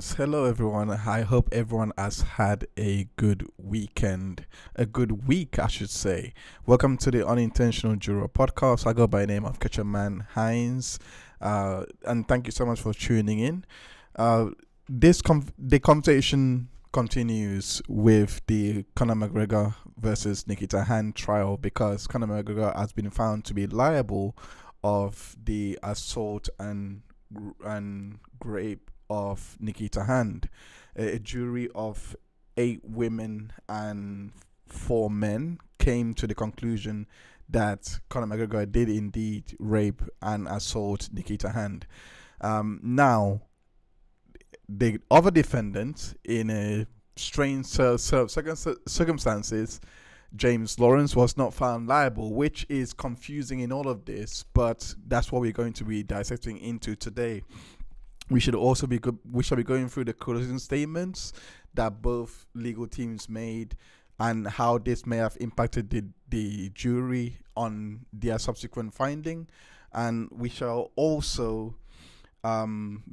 Yes, hello everyone. I hope everyone has had a good weekend, a good week, I should say. Welcome to the Unintentional Juror podcast. I go by the name of Man Hines, and thank you so much for tuning in. Uh, the conversation continues with the Conor McGregor versus Nikita Hand trial because Conor McGregor has been found to be liable of the assault and rape of Nikita Hand. A jury of 8 women and 4 men came to the conclusion that Conor McGregor did indeed rape and assault Nikita Hand. Now, the other defendant, in a strange circumstances, James Lawrence, was not found liable, which is confusing in all of this, but that's what we're going to be dissecting into today. We shall be going through the closing statements that both legal teams made and how this may have impacted the jury on their subsequent finding. And we shall also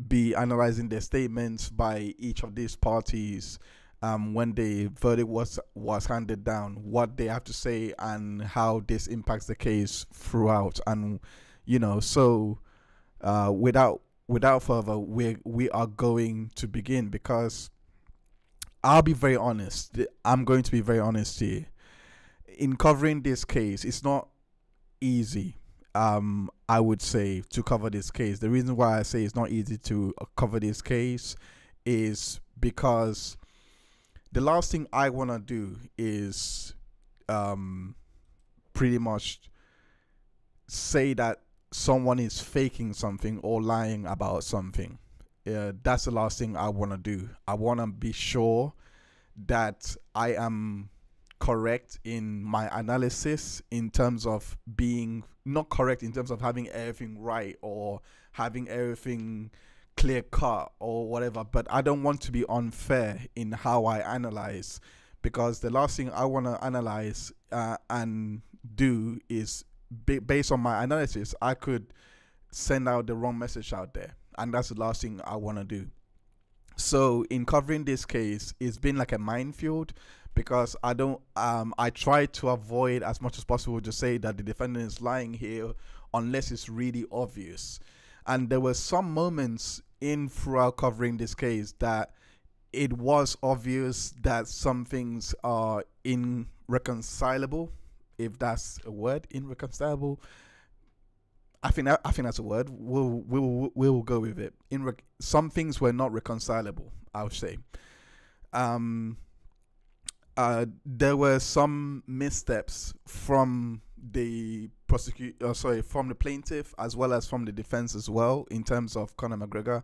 be analyzing their statements by each of these parties when the verdict was handed down, what they have to say and how this impacts the case throughout. And without further, we are going to begin, because I'll be very honest. I'm going to be very honest here. In covering this case, it's not easy. I would say, to cover this case. The reason why I say it's not easy to cover this case is because the last thing I want to do is pretty much say that someone is faking something or lying about something. That's the last thing I want to do. I want to be sure that I am correct in my analysis, in terms of being not correct in terms of having everything right or having everything clear cut or whatever, but I don't want to be unfair in how I analyze, because the last thing I want to analyze and do is, based on my analysis, I could send out the wrong message out there, and that's the last thing I want to do. So in covering this case, it's been like a minefield, because I try to avoid as much as possible to say that the defendant is lying here unless it's really obvious. And there were some moments throughout covering this case that it was obvious that some things are irreconcilable, if that's a word, irreconcilable. I think that's a word. We'll go with it. Some things were not reconcilable, I would say. There were some missteps from the from the plaintiff as well as from the defense as well, in terms of Conor McGregor,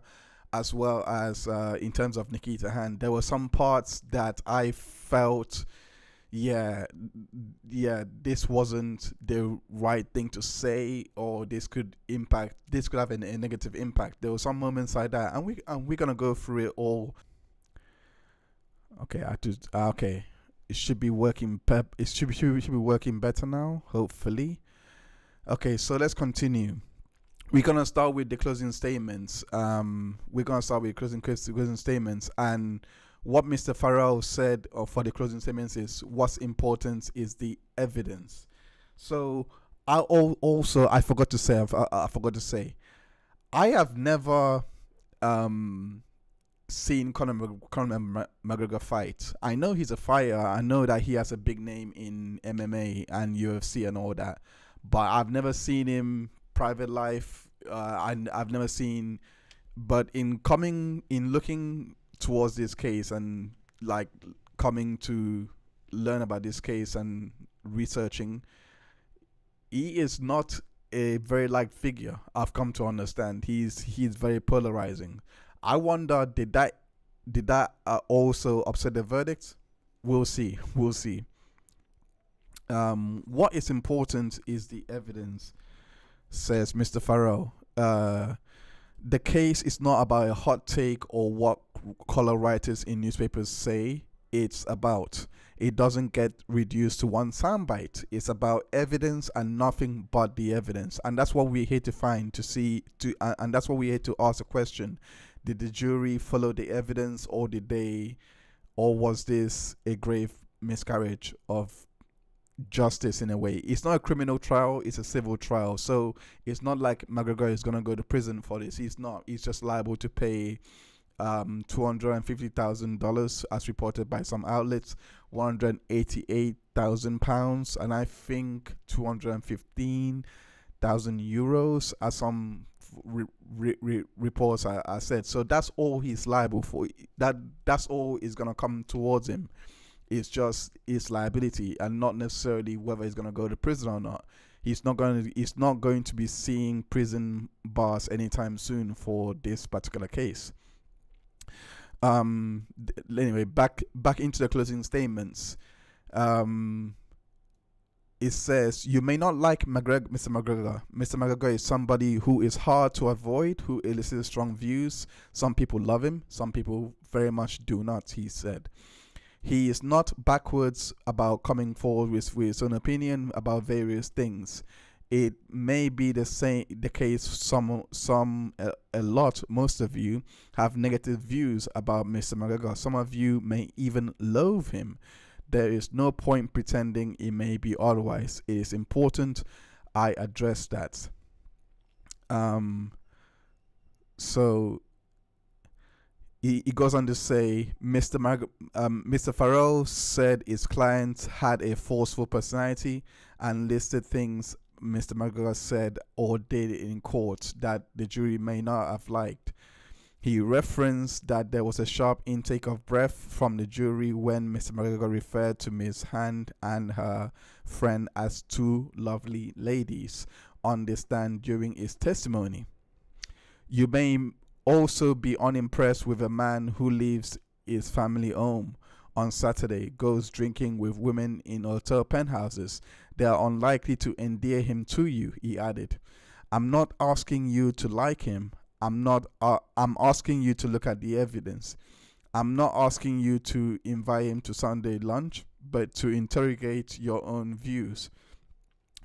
as well as in terms of Nikita Hand. There were some parts that I felt, this wasn't the right thing to say, or this could have a negative impact. There were some moments like that, and we're gonna go through it all. Okay, okay. It should be working. It should be working better now, hopefully. Okay, so let's continue. We're gonna start with the closing statements. Closing statements, and what Mr. Farrell said for the closing statements is, what's important is the evidence. So I forgot to say, I have never seen Conor McGregor fight. I know he's a fighter. I know that he has a big name in MMA and UFC and all that, but I've never seen him private life. I've never seen, but in looking towards this case and like coming to learn about this case and researching, he is not a very liked figure. I've come to understand he's very polarizing. I wonder, did that also upset the verdict? We'll see. What is important is the evidence, says Mr. Farrell. The case is not about a hot take or what color writers in newspapers say. It doesn't get reduced to one soundbite. It's about evidence and nothing but the evidence, and that's what we're here to find, and that's what we're here to ask a question. Did the jury follow the evidence, or was this a grave miscarriage of justice in a way? It's not a criminal trial, it's a civil trial. So it's not like McGregor is gonna go to prison for this. He's not. He's just liable to pay $250,000 as reported by some outlets, £188,000, and I think 215,000 euros, as some reports are said. So that's all he's liable for. That's all is gonna come towards him. It's just his liability, and not necessarily whether he's gonna go to prison or not. He's not going to be seeing prison bars anytime soon for this particular case. Anyway, back into the closing statements. It says, you may not like Mr. McGregor. Mr. McGregor is somebody who is hard to avoid, who elicits strong views. Some people love him, some people very much do not, he said. He is not backwards about coming forward with his own opinion about various things. It may be the case most of you have negative views about Mr. McGregor. Some of you may even loathe him. There is no point pretending it may be otherwise. It is important I address that. So he goes on to say, Mr. Farrell said his client had a forceful personality and listed things Mr. McGregor said or did in court that the jury may not have liked. He referenced that there was a sharp intake of breath from the jury when Mr. McGregor referred to Ms. Hand and her friend as two lovely ladies on the stand during his testimony. You may also be unimpressed with a man who leaves his family home on Saturday, goes drinking with women in hotel penthouses. They are unlikely to endear him to you, he added. I'm not asking you to like him. I'm asking you to look at the evidence. I'm not asking you to invite him to Sunday lunch, but to interrogate your own views.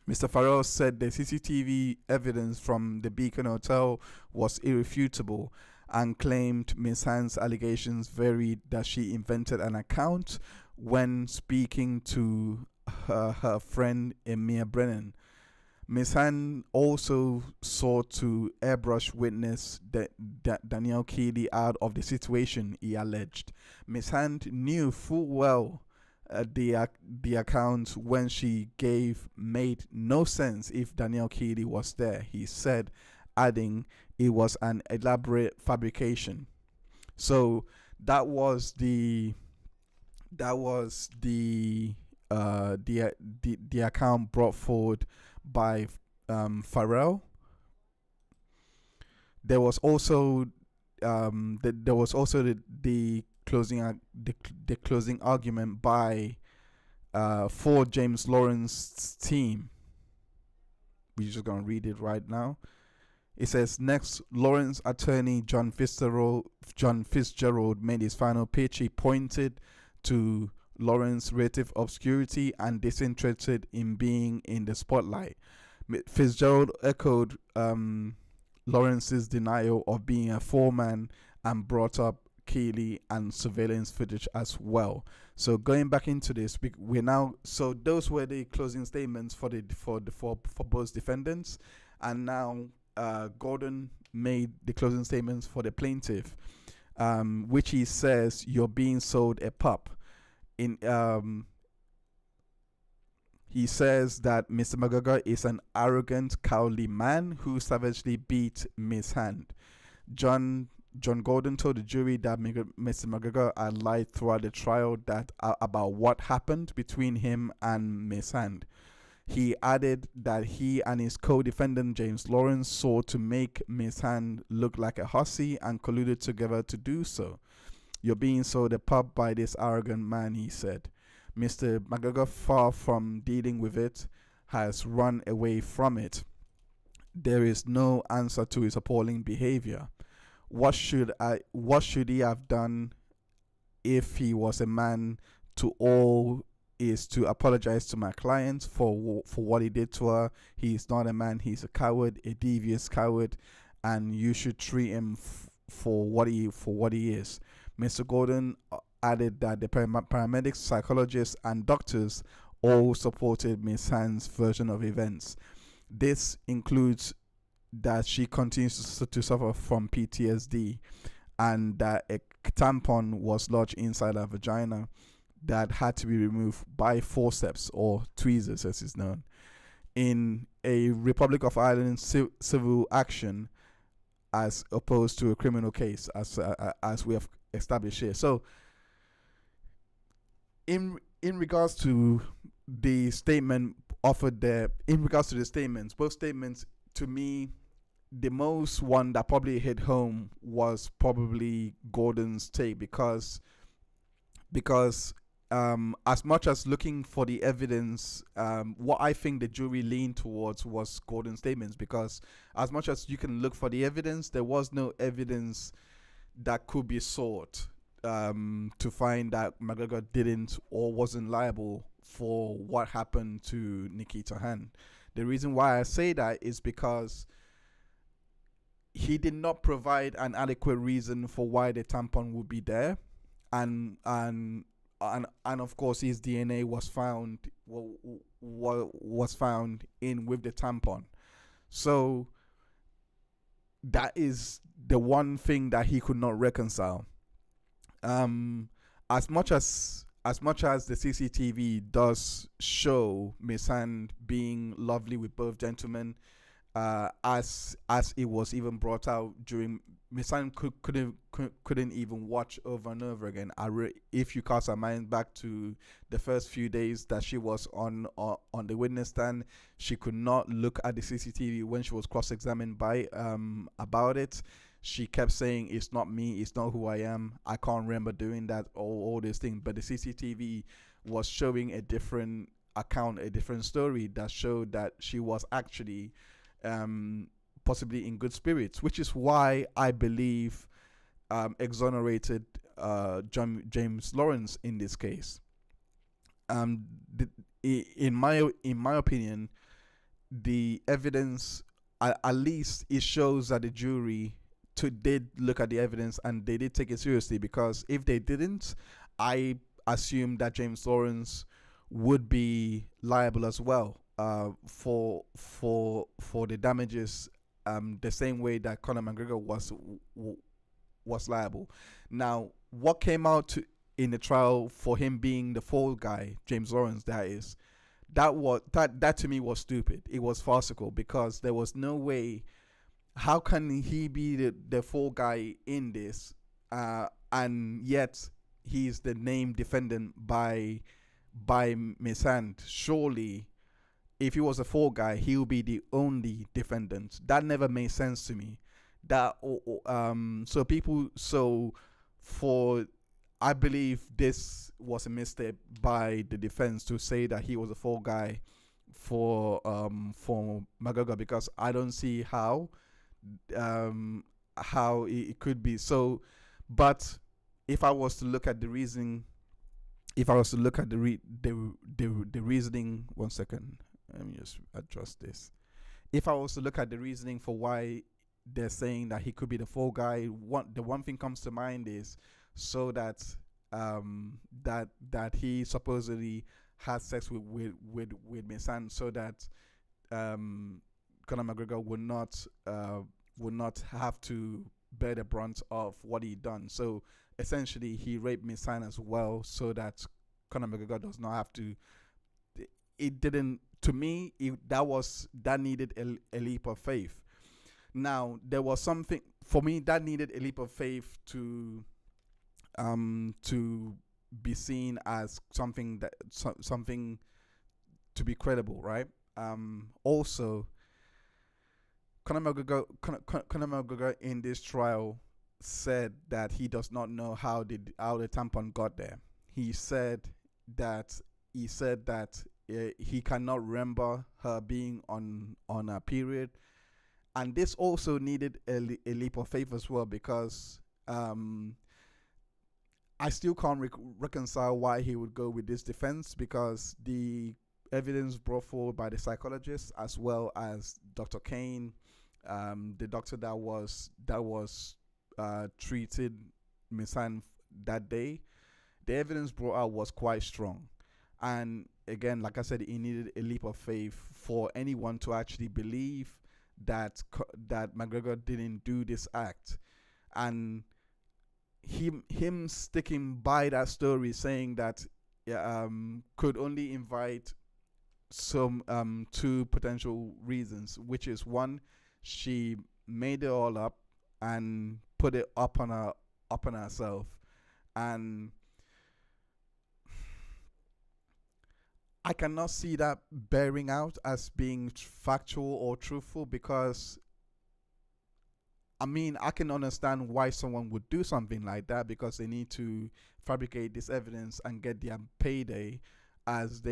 Mr. Farrell said the CCTV evidence from the Beacon Hotel was irrefutable and claimed Ms. Hand's allegations varied, that she invented an account when speaking to her friend Emir Brennan. Ms. Hand also sought to airbrush witness Danielle Keeley out of the situation, he alleged. Ms. Hand knew full well the account when she gave made no sense if Danielle Keeley was there, he said, adding it was an elaborate fabrication. So that was the account brought forward by Farrell. There was also the closing argument by for James Lawrence's team. We're just gonna read it right now. It says, next, Lawrence attorney John Fitzgerald made his final pitch. He pointed to Lawrence's relative obscurity and disinterested in being in the spotlight. Fitzgerald echoed Lawrence's denial of being a foreman and brought up Keeley and surveillance footage as well. So going back into this, we're now, so those were the closing statements for both defendants, and now Gordon made the closing statements for the plaintiff, which he says, you're being sold a pup. He says that Mr. McGregor is an arrogant, cowardly man who savagely beat Miss Hand. John Gordon told the jury that Mr. McGregor had lied throughout the trial about what happened between him and Miss Hand. He added that he and his co-defendant James Lawrence sought to make Miss Hand look like a hussy and colluded together to do so. You're being sold a pup by this arrogant man, he said. Mr. McGregor, far from dealing with it, has run away from it. There is no answer to his appalling behavior. What should he have done if he was a man? To all is to apologize to my client for what he did to her. He is not a man, he's a coward, a devious coward, and you should treat him what he is. Mr. Gordon added that the paramedics, psychologists, and doctors all supported Miss Han's version of events. This includes that she continues to suffer from PTSD, and that a tampon was lodged inside her vagina that had to be removed by forceps, or tweezers as is known, in a Republic of Ireland civil action, as opposed to a criminal case, as we have established here. So, in regards to the statement offered there, in regards to the statements, both statements, to me, the most one that probably hit home was probably Gordon's take, because as much as looking for the evidence, what I think the jury leaned towards was Gordon's statements, because as much as you can look for the evidence, there was no evidence that could be sought to find that McGregor didn't or wasn't liable for what happened to Nikita Han. The reason why I say that is because he did not provide an adequate reason for why the tampon would be there, and of course his DNA was found in with the tampon. So that is the one thing that he could not reconcile. As much as the CCTV does show Miss Han being lovely with both gentlemen, as it was even brought out during, Miss Han couldn't even watch over and over again. If you cast our mind back to the first few days that she was on the witness stand, she could not look at the CCTV when she was cross-examined by about it. She kept saying, "It's not me. It's not who I am. I can't remember doing that." All these things, but the CCTV was showing a different account, a different story that showed that she was actually possibly in good spirits, which is why I believe exonerated James Lawrence in this case. In my opinion, the evidence, at least it shows that the jury did look at the evidence and they did take it seriously, because if they didn't, I assume that James Lawrence would be liable as well for the damages, the same way that Conor McGregor was liable. Now, what came out in the trial for him being the fall guy, James Lawrence, that to me was stupid. It was farcical, because there was no way. How can he be the fall guy in this, and yet he's the named defendant by Miss Hand? Surely, if he was a fall guy, he would be the only defendant. That never made sense to me. I believe this was a mistake by the defense to say that he was a fall guy for McGregor, because I don't see how it could be so. But if I was to look at the reasoning, the reasoning, one second, let me just adjust this. If I was to look at the reasoning for why they're saying that he could be the fall guy, the one thing comes to mind is so that that he supposedly had sex with Miss Anne, so that Conor McGregor would not have to bear the brunt of what he done. So essentially, he raped Miss Anne as well, so that Conor McGregor does not have to. It didn't. To me, that needed a leap of faith. Now, there was something for me that needed a leap of faith to be seen as something to be credible, right? Also, Conor McGregor in this trial said that he does not know how the tampon got there. He said that he cannot remember her being on a period, and this also needed a leap of faith as well, because I still can't reconcile why he would go with this defense, because the evidence brought forward by the psychologist as well as Dr. Kane, the doctor that was treated Misan that day, the evidence brought out was quite strong. And again, like I said, it needed a leap of faith for anyone to actually believe that McGregor didn't do this act. And him sticking by that story, saying that could only invite some two potential reasons, which is one, she made it all up and put it up on herself, and I cannot see that bearing out as being factual or truthful, because I mean, I can understand why someone would do something like that, because they need to fabricate this evidence and get their payday, as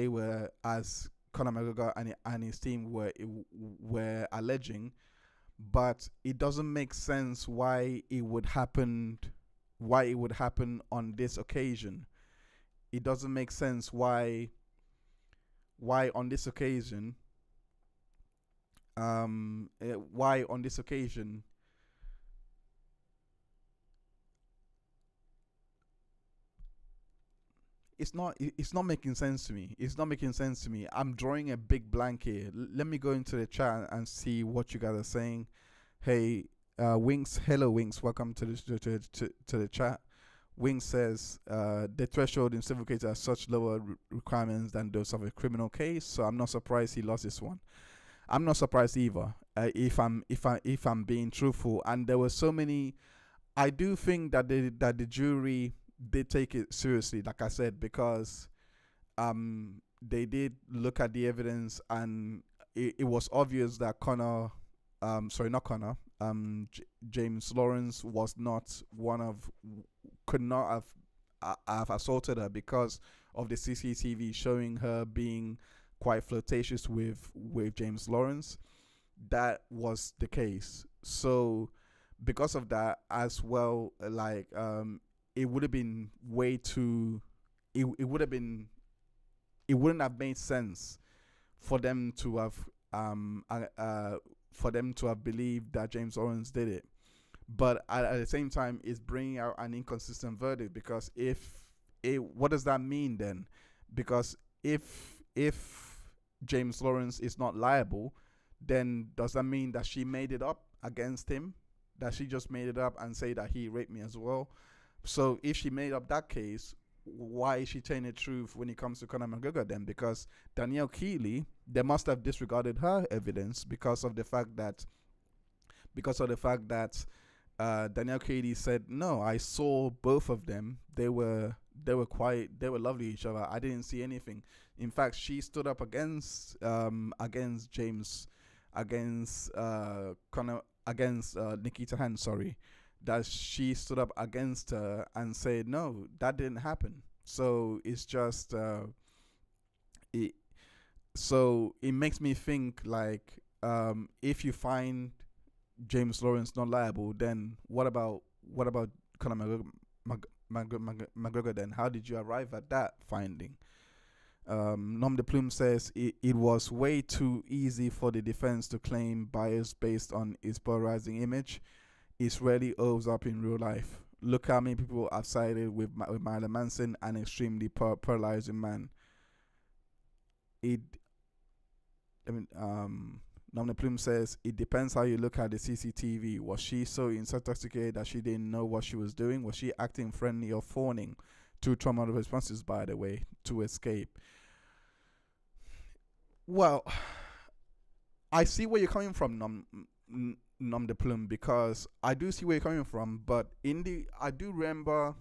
Conor McGregor and his team were alleging. But it doesn't make sense why it would happen on this occasion. It doesn't make sense why on this occasion why on this occasion it's not making sense to me. It's not making sense to me. I'm drawing a big blank here. Let me go into the chat and see what you guys are saying. Hey, Winks, hello Winks, welcome to the chat. Winks says the threshold in civil cases are such lower requirements than those of a criminal case, so I'm not surprised he lost this one. I'm not surprised either. If I'm being truthful, and there were so many. I do think that the jury did take it seriously, like I said, because they did look at the evidence, and it was obvious that James Lawrence was not could not have assaulted her, because of the CCTV showing her being quite flirtatious with James Lawrence. That was the case. So because of that as well, like it would have been way too it wouldn't have made sense for them to have believed that James Lawrence did it. But at the same time, it's bringing out an inconsistent verdict, because what does that mean then? Because if James Lawrence is not liable, then does that mean that she made it up against him? That she just made it up and say that he raped me as well? So if she made up that case, why is she telling the truth when it comes to Conor McGregor then? Because Danielle Keeley, they must have disregarded her evidence because of the fact that Danielle Keeley said, no, I saw both of them. They were lovely each other. I didn't see anything. In fact, she stood up against James, against Conor, against Nikita Hand, sorry. That she stood up against her and said, no, that didn't happen. So it's just it makes me think, like, if you find James Lawrence not liable, then what about Conor McGregor then? How did you arrive at that finding? Nom de Plume says it was way too easy for the defense to claim bias based on its polarizing image. It rarely owes up in real life. Look how many people have sided with Marilyn Manson, an extremely polarizing man. Nom de Plume says it depends how you look at the CCTV. Was she so intoxicated that she didn't know what she was doing? Was she acting friendly or fawning? Two trauma responses, by the way, to escape. Well, I see where you're coming from, Nom de Plume, because I do see where you're coming from. But I do remember,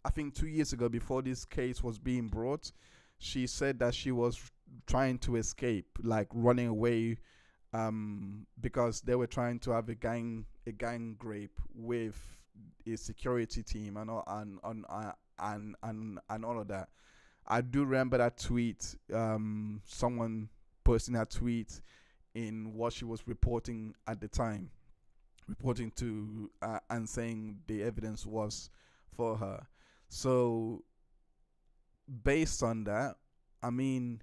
I think 2 years ago, before this case was being brought, she said that she was trying to escape, like running away, because they were trying to have a gang rape with a security team and all and all of that. I do remember that tweet. Someone posting that tweet in what she was reporting at the time, reporting to and saying the evidence was for her. So based on that, I mean,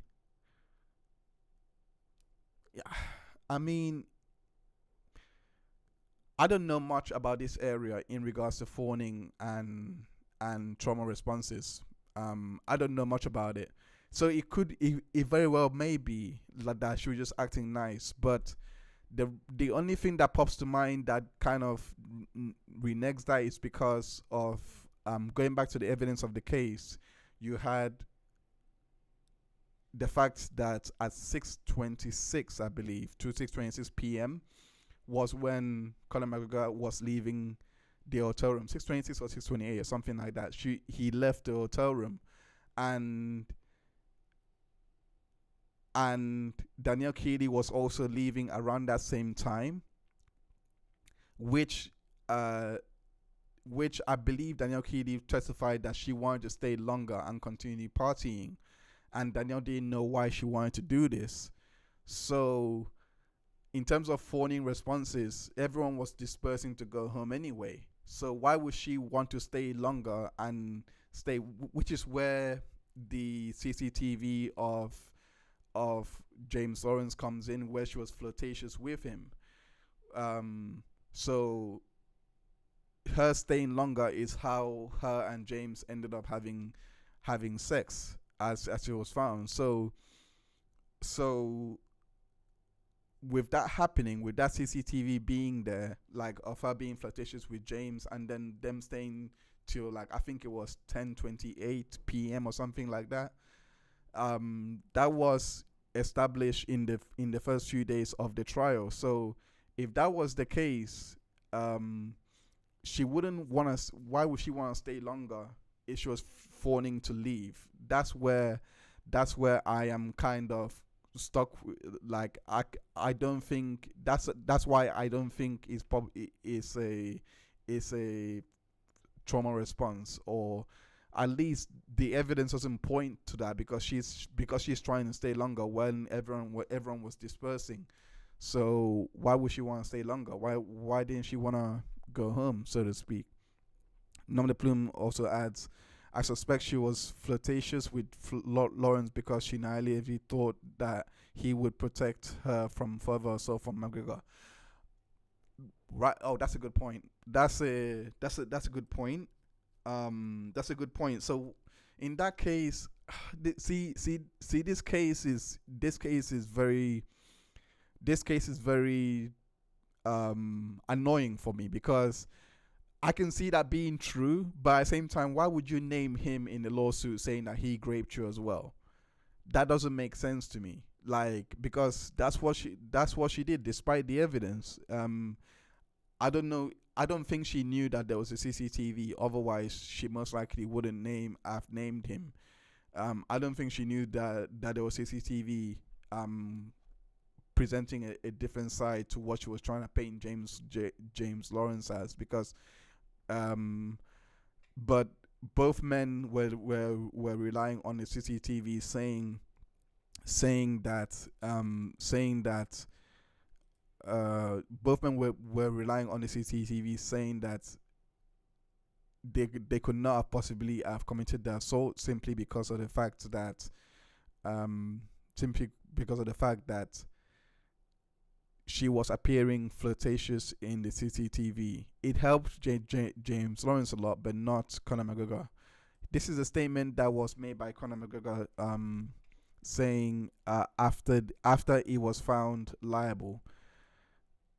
I don't know much about this area in regards to phoning and trauma responses. I don't know much about it, so it very well may be like that she was just acting nice. But the only thing that pops to mind that kind of reneges that is because of going back to the evidence of the case. You had the fact that at 6:26, I believe, to 6:26 p.m. was when Conor McGregor was leaving the hotel room. 6:26 or 6:28 or something like that. He left the hotel room, and Danielle Keeley was also leaving around that same time, which I believe Danielle Keeley testified that she wanted to stay longer and continue partying, and Danielle didn't know why she wanted to do this. So in terms of phoning responses, everyone was dispersing to go home anyway. So why would she want to stay longer and stay? Which is where the CCTV of James Lawrence comes in, where she was flirtatious with him. So her staying longer is how her and James ended up having sex, as it was found. So with that happening, with that CCTV being there, like of her being flirtatious with James, and then them staying till like I think it was 10:28 p.m. or something like that. That was established in the first few days of the trial. So if that was the case, she wouldn't want to. Why would she want to stay longer if she was phoning to leave? That's where I am kind of stuck. Like I don't think that's why I don't think it's a trauma response, or at least the evidence doesn't point to that, because she's trying to stay longer when everyone was dispersing. So why would she want to stay longer? Why didn't she want to go home, so to speak? Nom de Plume also adds, I suspect she was flirtatious with Lawrence because she naively thought that he would protect her from further assault from McGregor. Right. Oh, that's a good point. That's a good point. That's a good point. So in that case, see, this case is very annoying for me, because I can see that being true, but at the same time, why would you name him in the lawsuit saying that he raped you as well? That doesn't make sense to me. Like, because that's what she did despite the evidence. I don't know. I don't think she knew that there was a CCTV. Otherwise, she most likely wouldn't have named him. I don't think she knew that there was CCTV presenting a different side to what she was trying to paint James Lawrence as, because but both men were relying on the CCTV, saying that both men were relying on the CCTV, saying that they could not have possibly have committed the assault simply because of the fact that she was appearing flirtatious in the CCTV. It helped James Lawrence a lot, but not Conor McGregor. This is a statement that was made by Conor McGregor, saying after he was found liable.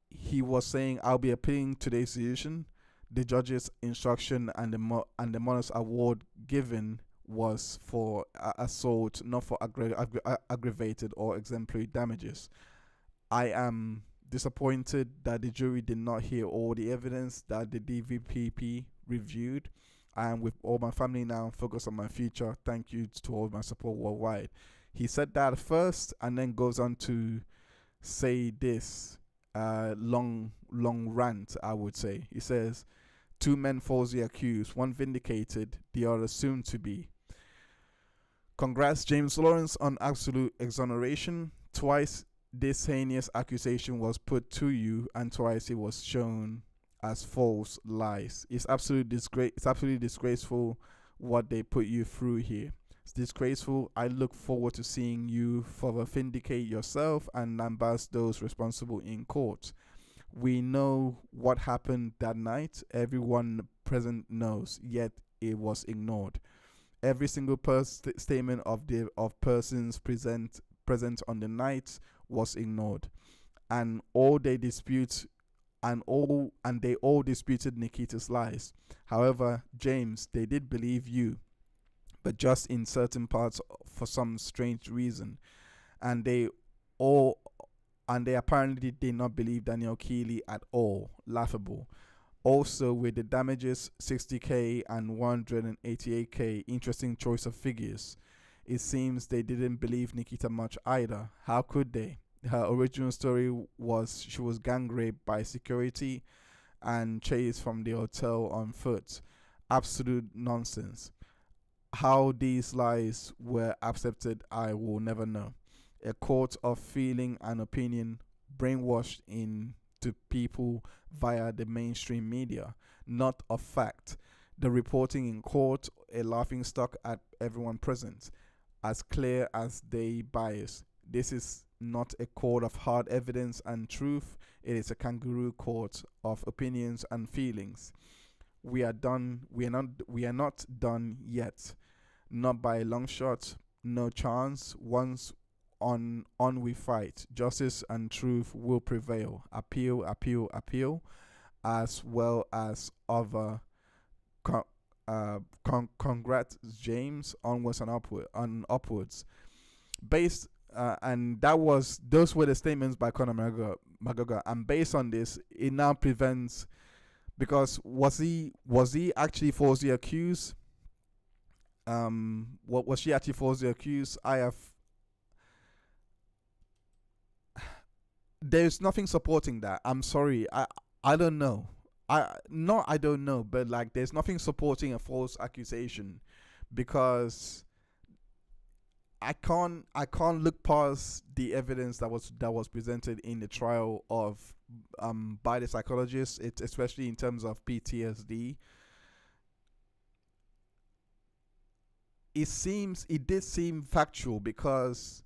He was saying, "I'll be appealing today's decision. The judge's instruction and the modest award given was for assault, not for aggravated or exemplary damages. I am disappointed that the jury did not hear all the evidence that the DVPP reviewed. I am with all my family now, focused on my future. Thank you to all my support worldwide." He said that first, and then goes on to say this long rant, I would say. He says, two men falsely accused, one vindicated, the other soon to be. Congrats, James Lawrence, on absolute exoneration. Twice this heinous accusation was put to you, and twice it was shown as false lies. It's absolutely disgraceful what they put you through here. It's disgraceful. I look forward to seeing you further vindicate yourself and lambast those responsible in court. We know what happened that night. Everyone present knows, yet it was ignored. Every single statement of persons present on the night was ignored, and all they dispute and they all disputed Nikita's lies. However, James, they did believe you, but just in certain parts for some strange reason, and all they apparently did not believe Daniel Keeley at all. Laughable. Also, with the damages 60k and 188k, interesting choice of figures. It seems they didn't believe Nikita much either. How could they? Her original story was she was gang raped by security and chased from the hotel on foot. Absolute nonsense. How these lies were accepted, I will never know. A court of feeling and opinion brainwashed into people via the mainstream media, not of fact. The reporting in court, a laughing stock at everyone present, as clear as they bias. This is not a court of hard evidence and truth. It is a kangaroo court of opinions and feelings. We are done. We are not done yet. Not by a long shot. No chance. Once on we fight. Justice and truth will prevail. Appeal, appeal, appeal, as well as other. Congrats, James. Onwards and upwards. Based and those were the statements by Conor McGregor. And based on this, it now prevents, because was he actually falsely accused? What was she actually falsely accused? There's nothing supporting that. I'm sorry. I don't know. I don't know, but like there's nothing supporting a false accusation, because I can't look past the evidence that was presented in the trial of by the psychologist. It's especially in terms of PTSD. It did seem factual because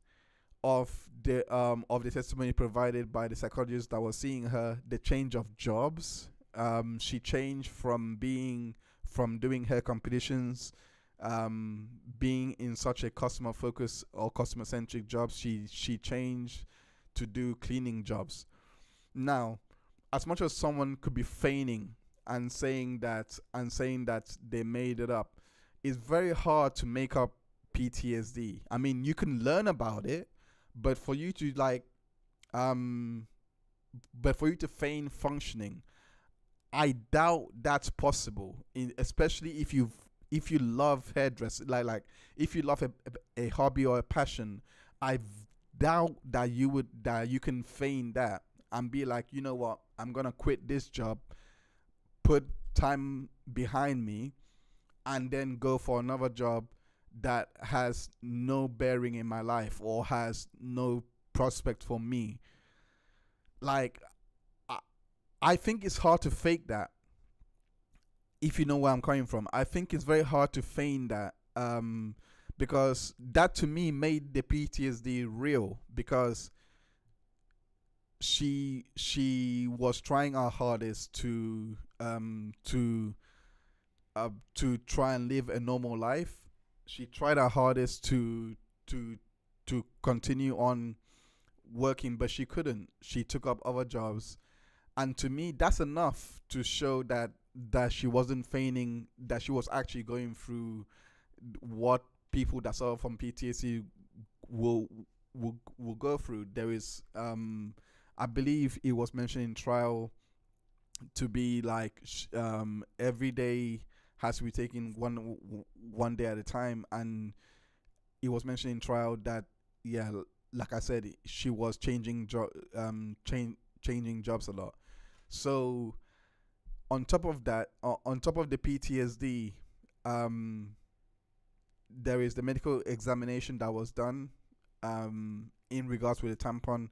of the testimony provided by the psychologist that was seeing her, the change of jobs. She changed from doing hair competitions, being in such a customer focused or customer centric jobs. She changed to do cleaning jobs. Now, as much as someone could be feigning and saying that they made it up, it's very hard to make up PTSD. I mean, you can learn about it, but for you to feign functioning, I doubt that's possible. Especially if you love hairdressing, like if you love a hobby or a passion, I doubt that you can feign that and be like, you know what, I'm gonna quit this job, put time behind me, and then go for another job that has no bearing in my life or has no prospect for me. Like, I think it's hard to fake that. If you know where I'm coming from, I think it's very hard to feign that, because that to me made the PTSD real, because she was trying her hardest to try and live a normal life. She tried her hardest to continue on working, but she couldn't. She took up other jobs, and to me, that's enough to show that she wasn't feigning, that she was actually going through what people that suffer from PTSD will go through. There is, I believe it was mentioned in trial to be like every day has to be taken one day at a time, and it was mentioned in trial that, yeah, like I said, she was changing jobs a lot. So on top of that, on top of the PTSD, there is the medical examination that was done in regards with the tampon.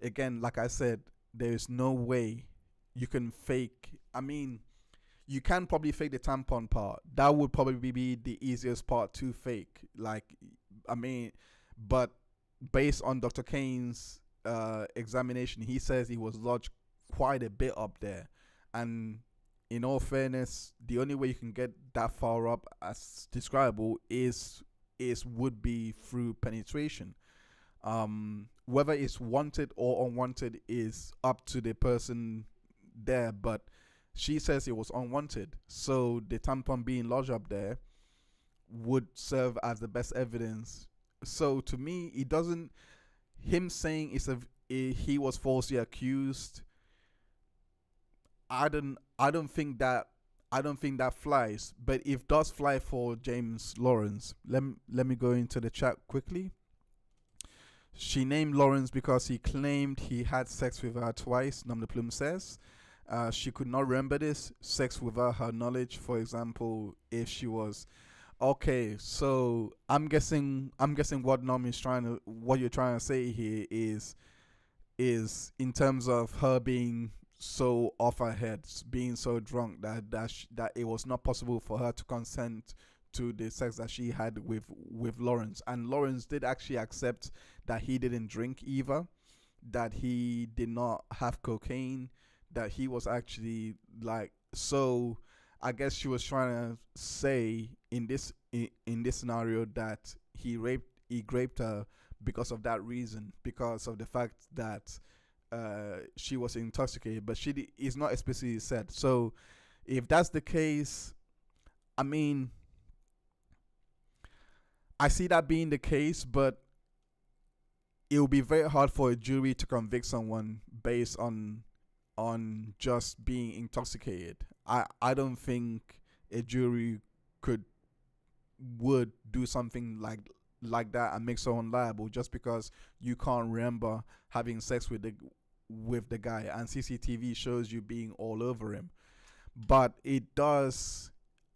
Again, like I said, there is no way you can fake. I mean, you can probably fake the tampon part. That would probably be the easiest part to fake. Like, I mean, but based on Dr. Kane's examination, he says it was lodged quite a bit up there. And in all fairness, the only way you can get that far up as describable is would be through penetration. Whether it's wanted or unwanted is up to the person there, but she says it was unwanted. So the tampon being lodged up there would serve as the best evidence. So to me, it doesn't. Him saying he was falsely accused. I don't think that flies. But if does fly for James Lawrence, let me go into the chat quickly. She named Lawrence because he claimed he had sex with her twice, Nom de Plume says. She could not remember this sex without her knowledge. For example, if she was okay, so I'm guessing what you're trying to say here is in terms of her being so off her head, being so drunk that it was not possible for her to consent to the sex that she had with Lawrence. And Lawrence did actually accept that he didn't drink either, that he did not have cocaine, that he was actually like, so I guess she was trying to say in this scenario that he raped her because of that reason, because of the fact that she was intoxicated, but she is not explicitly said. So if that's the case, I mean, I see that being the case, but it will be very hard for a jury to convict someone based on just being intoxicated. I don't think a jury would do something like that and make someone liable just because you can't remember having sex with the guy and CCTV shows you being all over him. But it does,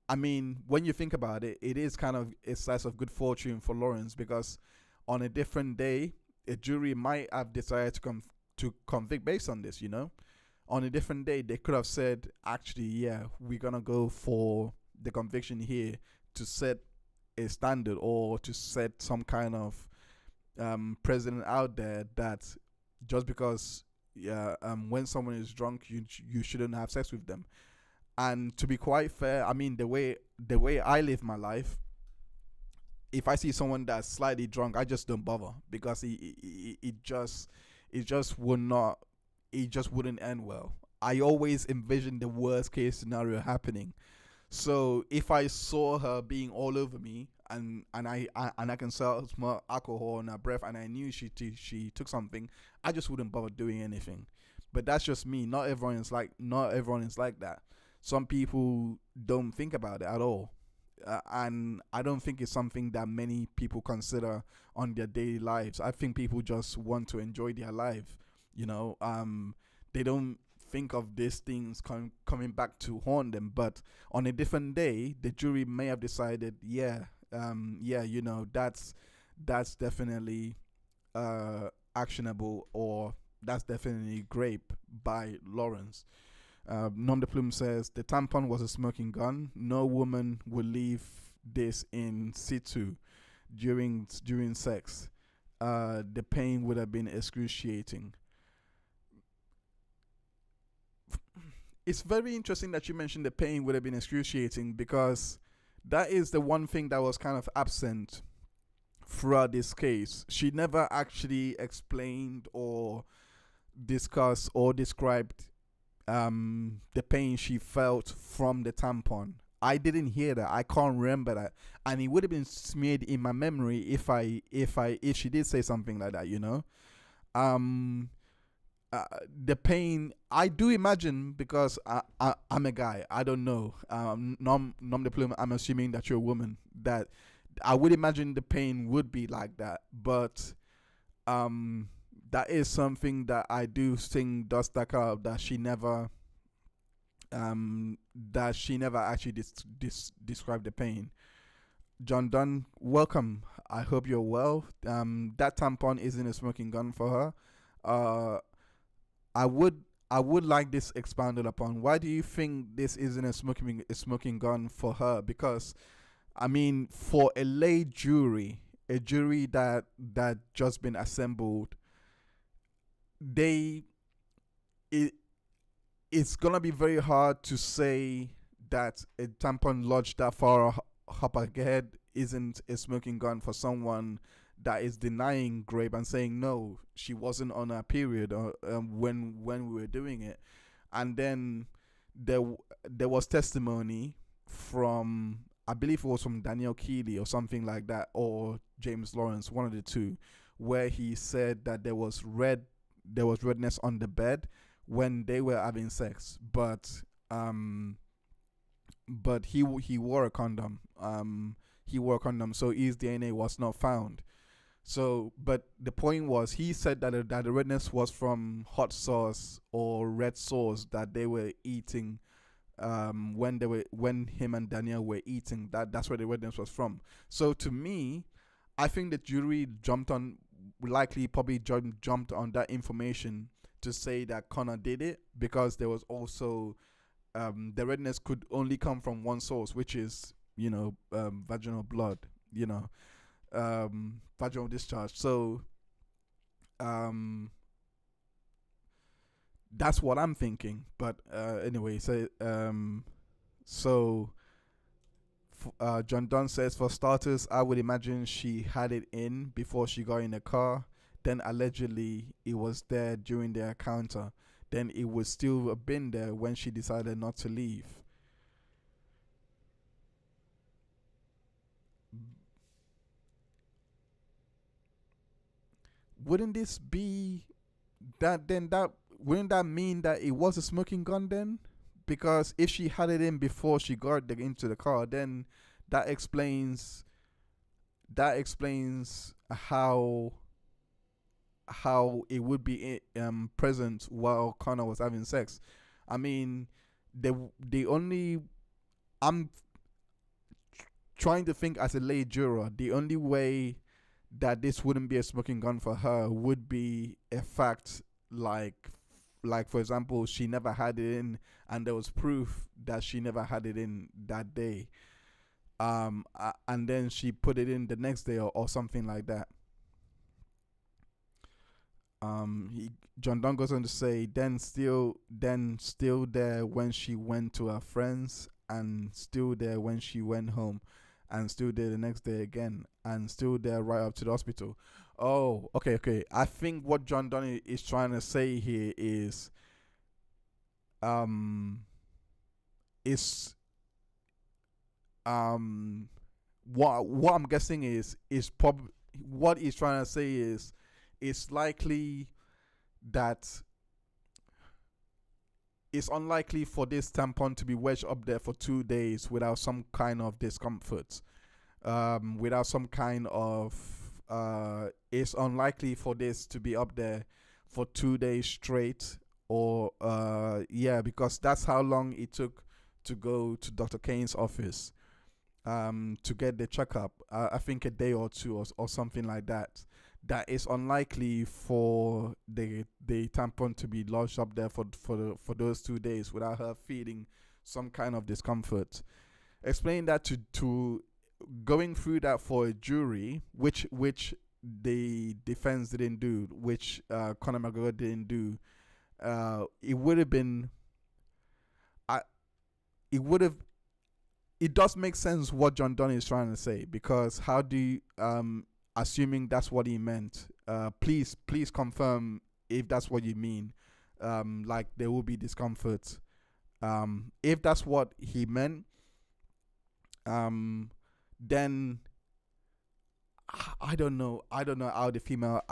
I mean, when you think about it, it is kind of a slice of good fortune for Lawrence, because on a different day, a jury might have decided to convict based on this, On a different day, they could have said, actually, yeah, we're going to go for the conviction here to set a standard or to set some kind of precedent out there that just because when someone is drunk, you shouldn't have sex with them. And to be quite fair, I mean, the way I live my life, if I see someone that's slightly drunk, I just don't bother, because it just wouldn't end well. I always envision the worst case scenario happening. So if I saw her being all over me and I can smell alcohol in her breath and I knew she took something, I just wouldn't bother doing anything. But that's just me. Not everyone is like that. Some people don't think about it at all. And I don't think it's something that many people consider on their daily lives. I think people just want to enjoy their life. They don't think of these things coming back to haunt them. But on a different day, the jury may have decided, that's definitely actionable, or that's definitely grape by Lawrence. Nom de Plume says the tampon was a smoking gun. No woman would leave this in situ during sex. The pain would have been excruciating. It's very interesting that you mentioned the pain would have been excruciating, because that is the one thing that was kind of absent throughout this case. She never actually explained or discussed or described the pain she felt from the tampon. I didn't hear that. I can't remember that, and it would have been smeared in my memory if she did say something like that. The pain, I do imagine, because I'm a guy. I don't know. Nom de Plume, I'm assuming that you're a woman. That I would imagine the pain would be like that, but that is something that I do think does stack up, that she never actually described the pain. John Dunn, welcome. I hope you're well. That tampon isn't a smoking gun for her. I would like this expounded upon. Why do you think this isn't a smoking gun for her? Because, I mean, for a lay jury, a jury that just been assembled, it's gonna be very hard to say that a tampon lodged that far up ahead isn't a smoking gun for someone that is denying rape and saying no, she wasn't on her period when we were doing it. And then there was testimony from, I believe it was from Daniel Keeley or something like that, or James Lawrence, one of the two, where he said that there was redness on the bed when they were having sex, but he wore a condom. He wore a condom, so his DNA was not found. So, but the point was, he said that the redness was from hot sauce or red sauce that they were eating when him and Danielle were eating. That's where the redness was from. So to me, I think the jury jumped on that information to say that Conor did it, because there was also the redness could only come from one source, which is vaginal blood, vaginal discharge. So that's what I'm thinking. But anyway, so John Donne says, for starters, I would imagine she had it in before she got in the car. Then allegedly it was there during their encounter. Then it would still have been there when she decided not to leave. Wouldn't this be that wouldn't that mean that it was a smoking gun then? Because if she had it in before she got into the car, then that explains how it would be present while Connor was having sex. I mean, the only I'm trying to think as a lay juror, the only way that this wouldn't be a smoking gun for her would be a fact like for example, she never had it in and there was proof that she never had it in that day, and then she put it in the next day, or something like that. John Donne goes on to say, then still there when she went to her friends, and still there when she went home, and still there the next day again, and still there right up to the hospital. Oh, okay. I think what John Donne is trying to say here is what I'm guessing is probably what he's trying to say is it's likely that it's unlikely for this tampon to be wedged up there for 2 days without some kind of discomfort, without some kind of it's unlikely for this to be up there for 2 days straight, or because that's how long it took to go to Dr. Kane's office to get the checkup. I think a day or two, or something like that. That is unlikely for the tampon to be lodged up there for those 2 days without her feeling some kind of discomfort. Explain that to going through that for a jury, which the defense didn't do, which Conor McGregor didn't do. It would have been. It does make sense what John Donne is trying to say, because how do you, assuming that's what he meant, please confirm if that's what you mean, like there will be discomfort. If that's what he meant, then I don't know how the female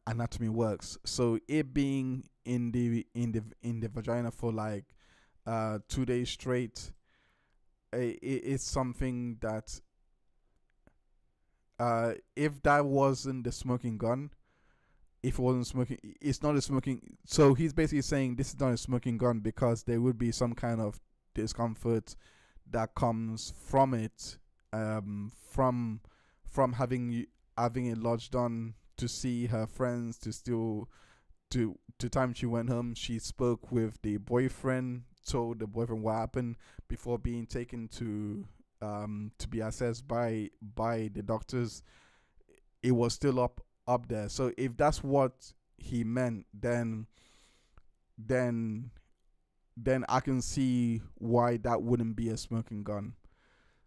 anatomy works. So it being in the vagina for like 2 days straight, it's something that if that wasn't the smoking gun, if it wasn't smoking, it's not a smoking. So he's basically saying this is not a smoking gun because there would be some kind of discomfort that comes from it, from having it lodged on, to see her friends, to time she went home, she spoke with the boyfriend, told the boyfriend what happened before being taken to be assessed by the doctors. It was still up there. So if that's what he meant, then then I can see why that wouldn't be a smoking gun.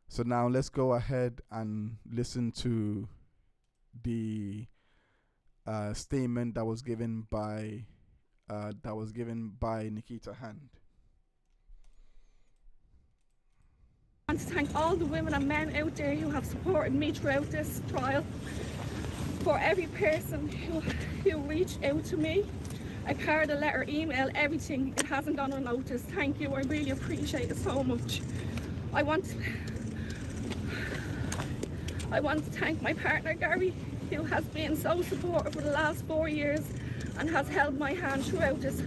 So now let's go ahead and listen to the statement that was given by Nikita Hand. I want to thank all the women and men out there who have supported me throughout this trial. For every person who reached out to me, a card, a letter, email, everything, it hasn't gone unnoticed. Thank you, I really appreciate it so much. I want to thank my partner Gary, who has been so supportive for the last 4 years and has held my hand throughout this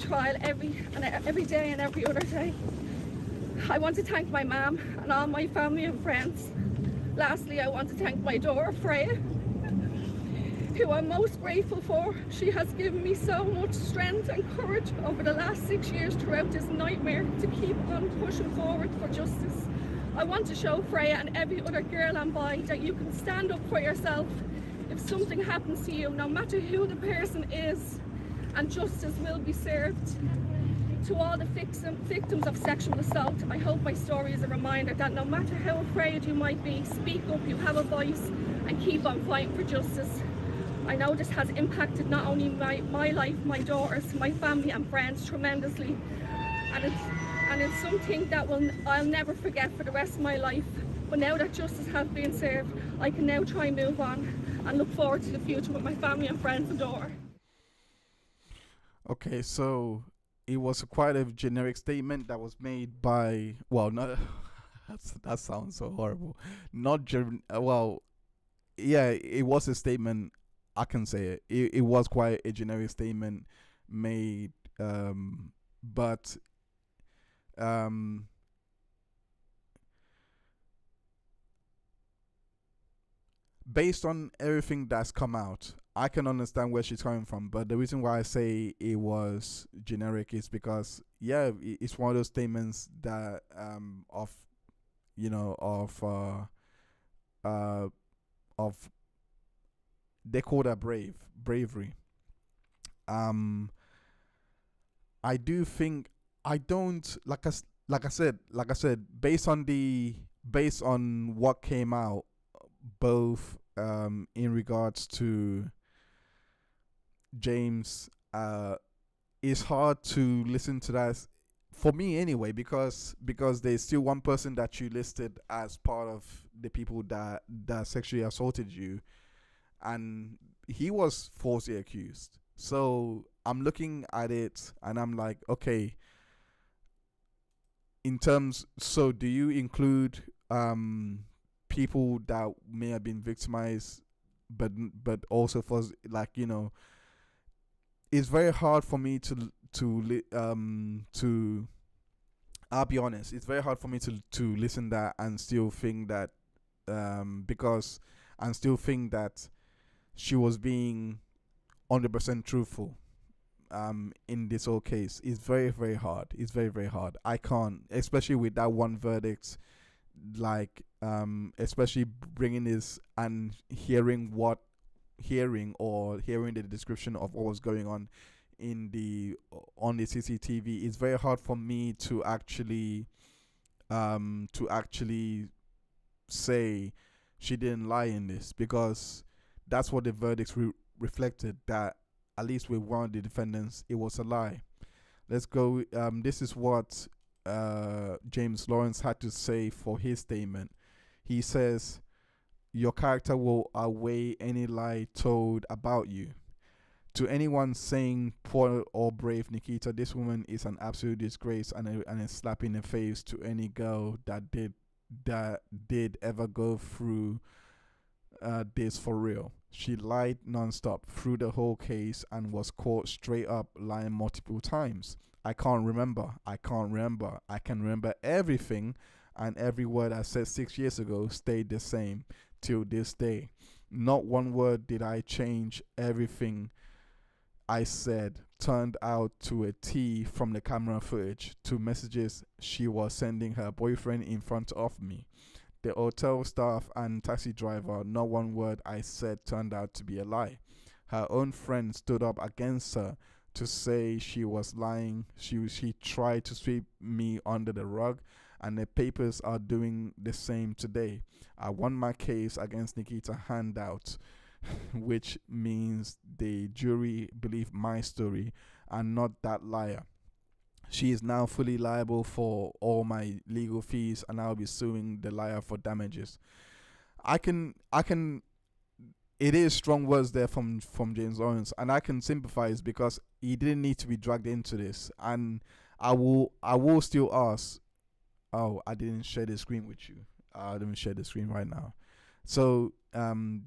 trial every day and every other day. I want to thank my mum and all my family and friends. Lastly, I want to thank my daughter Freya, who I'm most grateful for. She has given me so much strength and courage over the last 6 years throughout this nightmare to keep on pushing forward for justice. I want to show Freya and every other girl and boy that you can stand up for yourself if something happens to you, no matter who the person is, and justice will be served. To all the victims of sexual assault, I hope my story is a reminder that no matter how afraid you might be, speak up, you have a voice, and keep on fighting for justice. I know this has impacted not only my life, my daughters, my family and friends tremendously, and it's something that I'll never forget for the rest of my life. But now that justice has been served, I can now try and move on and look forward to the future with my family and friends and daughter. Okay, so it was quite a generic statement that was made by, well, not that sounds so horrible. Not well, yeah, it was a statement. I can say it. It was quite a generic statement made, but based on everything that's come out, I can understand where she's coming from. But the reason why I say it was generic is because, yeah, it's one of those statements that of they call that bravery. I do think I don't like I said based on what came out, both in regards to James, it's hard to listen to that for me anyway, because there's still one person that you listed as part of the people that sexually assaulted you, and he was falsely accused. So I'm looking at it and I'm like, okay, in terms, so do you include people that may have been victimized, but also for, like, it's very hard for me to I'll be honest, it's very hard for me to listen that and still think that because and still think that she was being 100% truthful in this whole case. It's very, very hard. It's very, very hard. I can't, especially with that one verdict, like especially bringing this and hearing the description of what was going on on the CCTV. It's very hard for me to actually say she didn't lie in this, because that's what the verdicts reflected, that at least with one of the defendants it was a lie. Let's go. This is what James Lawrence had to say for his statement. He says, "Your character will outweigh any lie told about you. To anyone saying poor or brave Nikita, this woman is an absolute disgrace and a slap in the face to any girl that did ever go through this for real. She lied nonstop through the whole case and was caught straight up lying multiple times. I can't remember. I can remember everything, and every word I said 6 years ago stayed the same till this day. Not one word did I change. Everything I said turned out to a T, from the camera footage to messages she was sending her boyfriend in front of me. The hotel staff and taxi driver, not one word I said turned out to be a lie. Her own friend stood up against her to say she was lying. She tried to sweep me under the rug, and the papers are doing the same today. I won my case against Nikita handout, which means the jury believed my story and not that liar. She is now fully liable for all my legal fees, and I'll be suing the liar for damages. I can. It is strong words there from James Lawrence, and I can sympathize because he didn't need to be dragged into this. And I will still ask. Oh, I didn't share the screen with you. I didn't share the screen right now. So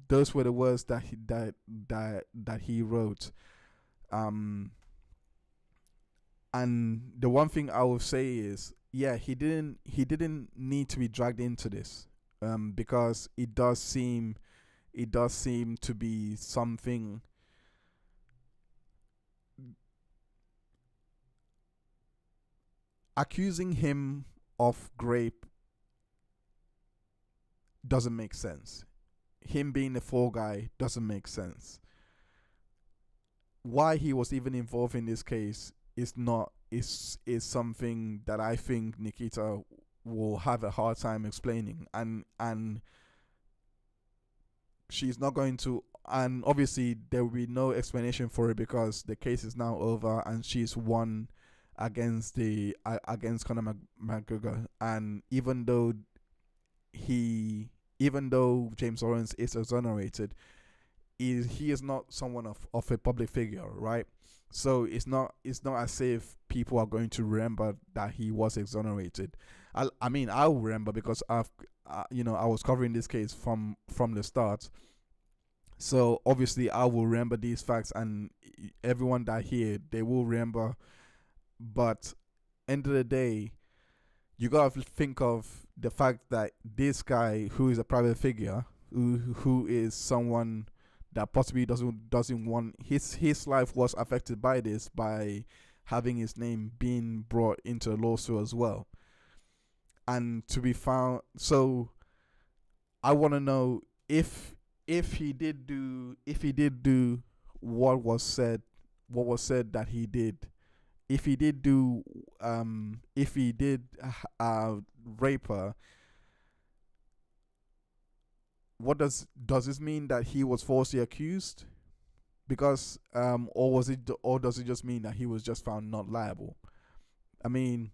those were the words that he wrote. Um, and the one thing I will say is, yeah, he didn't need to be dragged into this. Because it does seem to be something. Accusing him of rape doesn't make sense. Him being the fall guy doesn't make sense. Why he was even involved in this case is something that I think Nikita will have a hard time explaining, and she's not going to. And obviously there will be no explanation for it because the case is now over and she's won against Conor McGregor. And even though James Lawrence is exonerated, he is not someone of a public figure, right? So it's not as if people are going to remember that he was exonerated. I mean I'll remember because I was covering this case from the start. So obviously I will remember these facts, and everyone that here they will remember. But end of the day, you gotta think of the fact that this guy, who is a private figure, who is someone that possibly doesn't want his life was affected by this, by having his name being brought into a lawsuit as well, and to be found. So I want to know if he did do what was said that he did. If he did do if he did rape her, what does this mean that he was falsely accused? Because or does it just mean that he was just found not liable? I mean,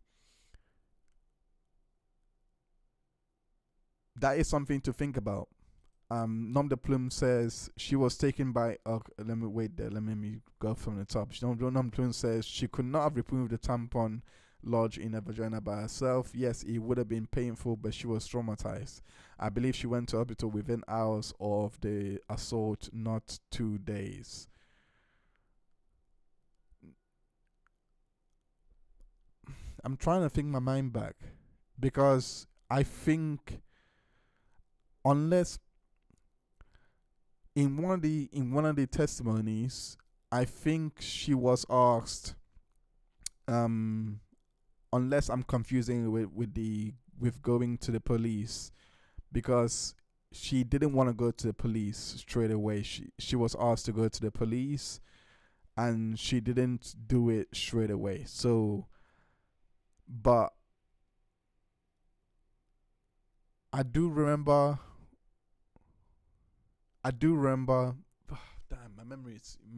that is something to think about. Nom de Plume says she was taken by. Let me wait there. Let me go from the top. Nom de Plume says she could not have removed the tampon lodged in her vagina by herself. Yes, it would have been painful, but she was traumatized. I believe she went to hospital within hours of the assault, not 2 days. I'm trying to think my mind back because I think unless in one of the testimonies, I think she was asked, unless I'm confusing it with going to the police, because she didn't want to go to the police straight away. She was asked to go to the police, and she didn't do it straight away. So, but I do remember. Damn, my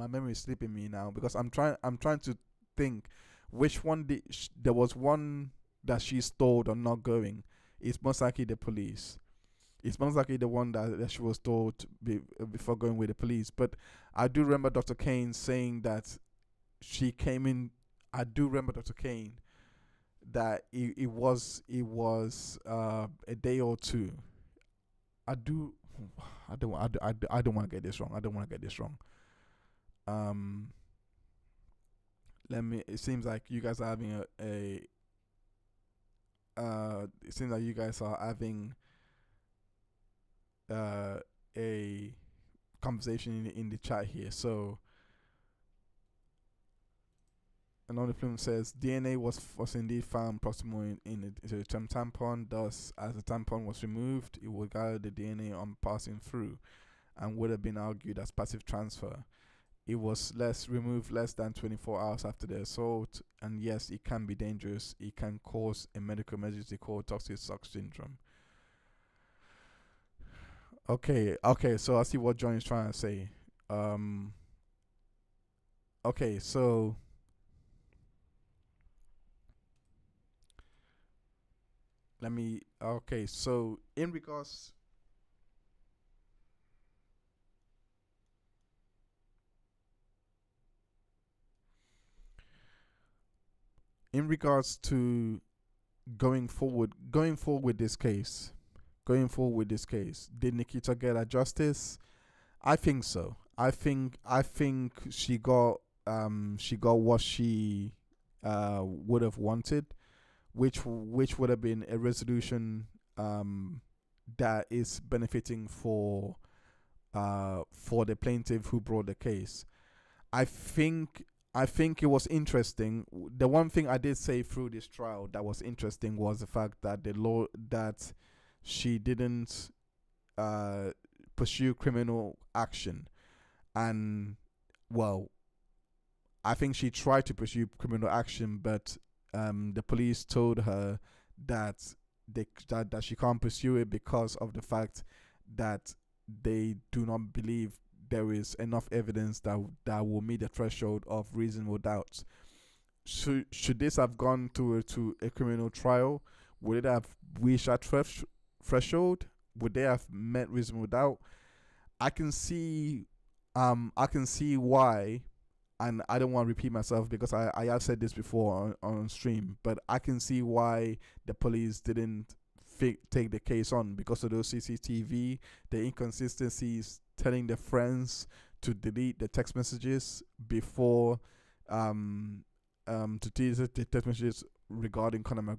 memory is slipping me now because I'm trying to think which one there was one that she told on not going. It's most likely the police. It's most likely the one that she was told before going with the police. But I do remember Dr. Kane saying that she came in. I do remember Dr. Kane that it was a day or two. I do. I don't want to get this wrong. I don't want to get this wrong. Um, Let me. It seems like you guys are having a. It seems like you guys are having a conversation in the chat here. So another film says DNA was indeed found proximal in the tampon. Thus, as the tampon was removed, it would gather the DNA on passing through, and would have been argued as passive transfer. it was removed less than 24 hours after the assault, and yes, it can be dangerous. It can cause a medical emergency called toxic shock syndrome. Okay, so I see what John is trying to say. Um, okay, so let me. Okay, so in regards to going forward with this case, did Nikita get a justice? I think so. I think she got what she would have wanted, which would have been a resolution that is benefiting for the plaintiff who brought the case. I think I think it was interesting. The one thing I did say through this trial that was interesting was the fact that the law that she didn't uh, pursue criminal action, and well, I think she tried to pursue criminal action, but the police told her that that she can't pursue it because of the fact that they do not believe there is enough evidence that will meet the threshold of reasonable doubt. Should this have gone to a criminal trial? Would it have reached that threshold? Would they have met reasonable doubt? I can see why, and I don't want to repeat myself because I have said this before on stream, but I can see why the police didn't take the case on because of those CCTV, the inconsistencies, telling the friends to delete the text messages before to delete the text messages regarding Conor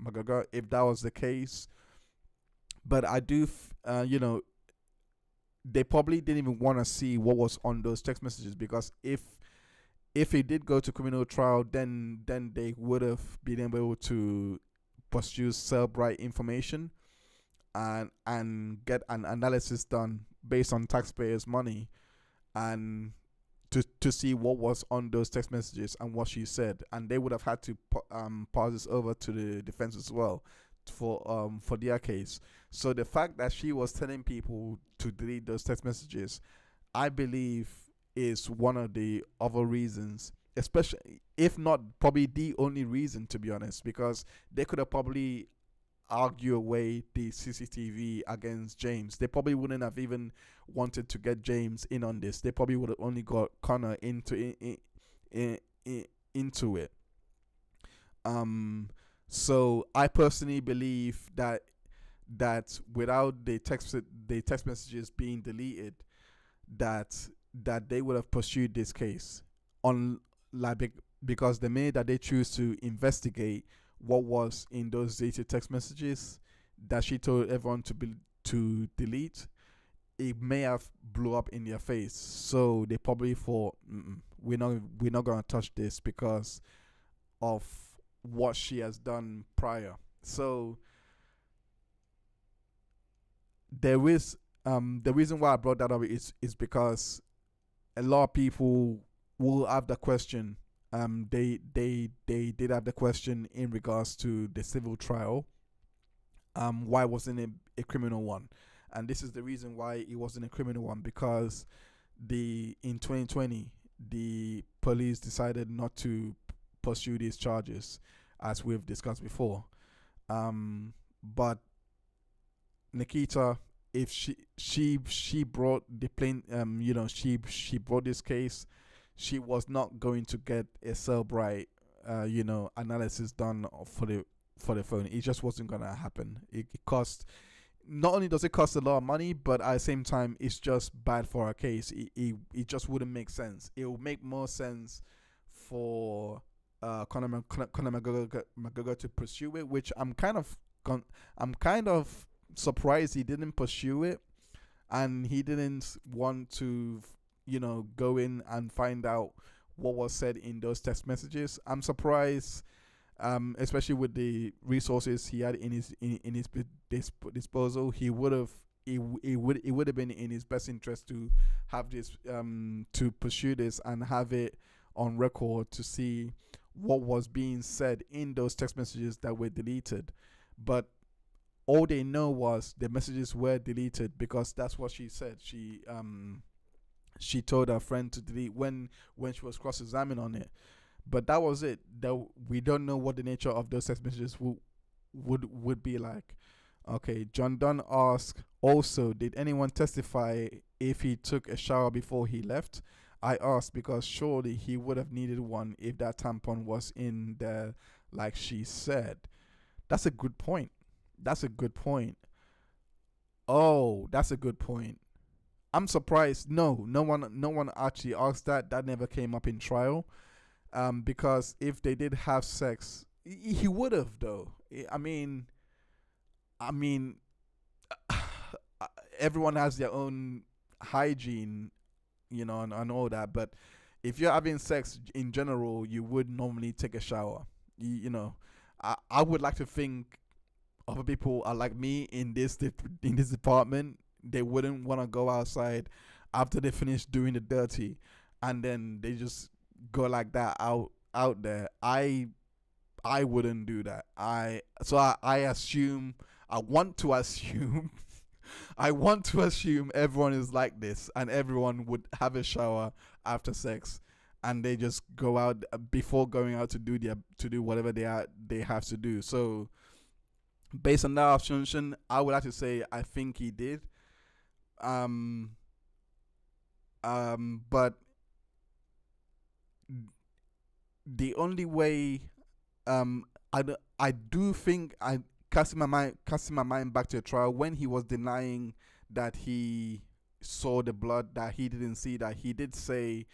McGregor, if that was the case. But I do, they probably didn't even want to see what was on those text messages, because if it did go to criminal trial, then they would have been able to pursue Cellbrite information and get an analysis done based on taxpayers' money, and to see what was on those text messages and what she said, and they would have had to pass this over to the defense as well for their case. So the fact that she was telling people to delete those text messages, I believe, is one of the other reasons, especially if not probably the only reason, to be honest, because they could have probably argue away the CCTV against James. They probably wouldn't have even wanted to get James in on this. They probably would have only got Conor into it. So I personally believe that without the text messages being deleted, that they would have pursued this case on, like, because the minute that they choose to investigate what was in those deleted text messages that she told everyone to delete, it may have blew up in their face. So they probably thought, we're not gonna touch this because of what she has done prior. So there is the reason why I brought that up is because a lot of people will have the question. They did have the question in regards to the civil trial. Why wasn't it a criminal one? And this is the reason why it wasn't a criminal one, because in 2020 the police decided not to pursue these charges, as we've discussed before. But Nikita, if she brought the she brought this case, she was not going to get a Cellbrite analysis done for the phone. It just wasn't gonna happen. It cost, not only does it cost a lot of money, but at the same time it's just bad for our case. It just wouldn't make sense. It would make more sense for Conor McGregor to pursue it, which I'm kind of surprised he didn't pursue it, and he didn't want to go in and find out what was said in those text messages. I'm surprised, especially with the resources he had in his disposal. He would have it would have been in his best interest to have this to pursue this and have it on record to see what was being said in those text messages that were deleted. But all they know was the messages were deleted because that's what she said. She told her friend to delete when she was cross-examined on it. But that was it. That we don't know what the nature of those text messages would be like. Okay, John Dunn asked, also, did anyone testify if he took a shower before he left? I asked because surely he would have needed one if that tampon was in there, like she said. That's a good point. That's a good point. Oh, that's a good point. I'm surprised. No one actually asked that. That never came up in trial. Because if they did have sex, he would have though. I mean, everyone has their own hygiene, and all that. But if you're having sex in general, you would normally take a shower. I would like to think other people are like me in this department. They wouldn't want to go outside after they finish doing the dirty, and then they just go like that out there. I wouldn't do that. I assume I want to assume I want to assume everyone is like this and everyone would have a shower after sex and they just go out before going out to do whatever they have to do. So based on that assumption, I would have to say I think he did. But the only way I do think I casting my mind back to the trial when he was denying that he saw the blood, that he didn't see, that he did say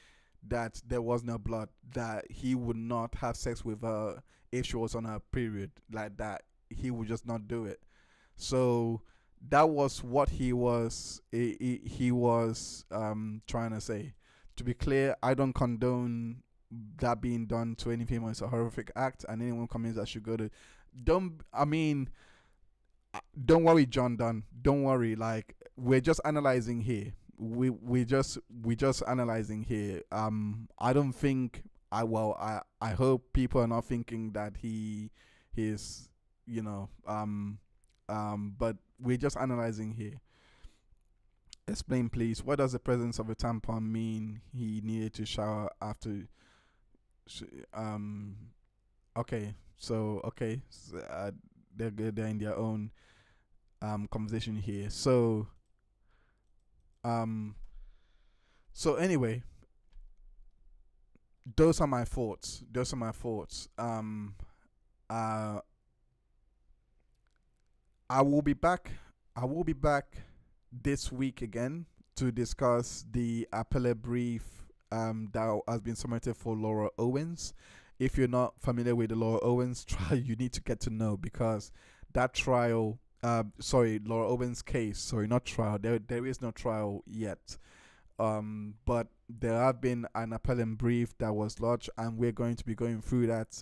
that there was no blood, that he would not have sex with her if she was on her period, like that he would just not do it. So that was what he was trying to say. To be clear, I don't condone that being done to any female. It's a horrific act, and anyone commits that should go to. Don't worry, John Dunn. Don't worry. Like, we're just analyzing here. We just analyzing here. I don't think I hope people are not thinking that he's but we're just analyzing here. Explain, please. What does the presence of a tampon mean? He needed to shower after. Okay. So they're good. They're in their own conversation here. So anyway, those are my thoughts. I will be back. This week again to discuss the appellate brief that has been submitted for Laura Owens. If you're not familiar with the Laura Owens trial, you need to get to know, because that trial, Laura Owens case, not trial. There is no trial yet. But there have been an appellant brief that was lodged, and we're going to be going through that.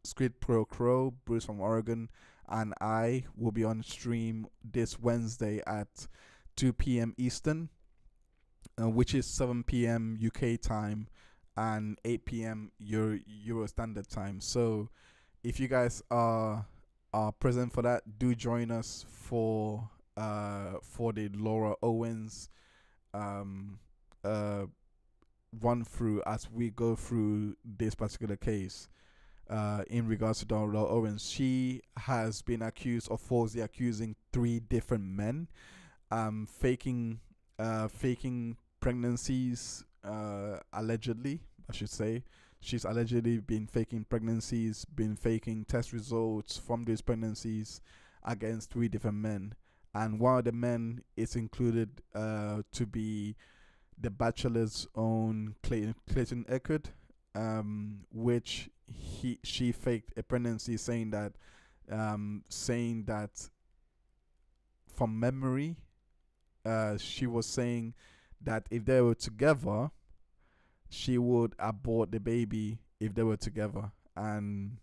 Squid Pro Crow, Bruce from Oregon, and I will be on stream this Wednesday at 2 p.m. Eastern, which is 7 p.m. UK time and 8 p.m. Euro Standard Time. So if you guys are present for that, do join us for the Laura Owens run through as we go through this particular case. In regards to Laura Owens, she has been accused of falsely accusing 3 different men, faking pregnancies, allegedly, I should say. She's allegedly been faking pregnancies, been faking test results from these pregnancies against 3 different men. And one of the men is included to be the Bachelor's own Clayton Eckert, which she faked a pregnancy, saying that from memory, she was saying that if they were together, she would abort the baby if they were together, and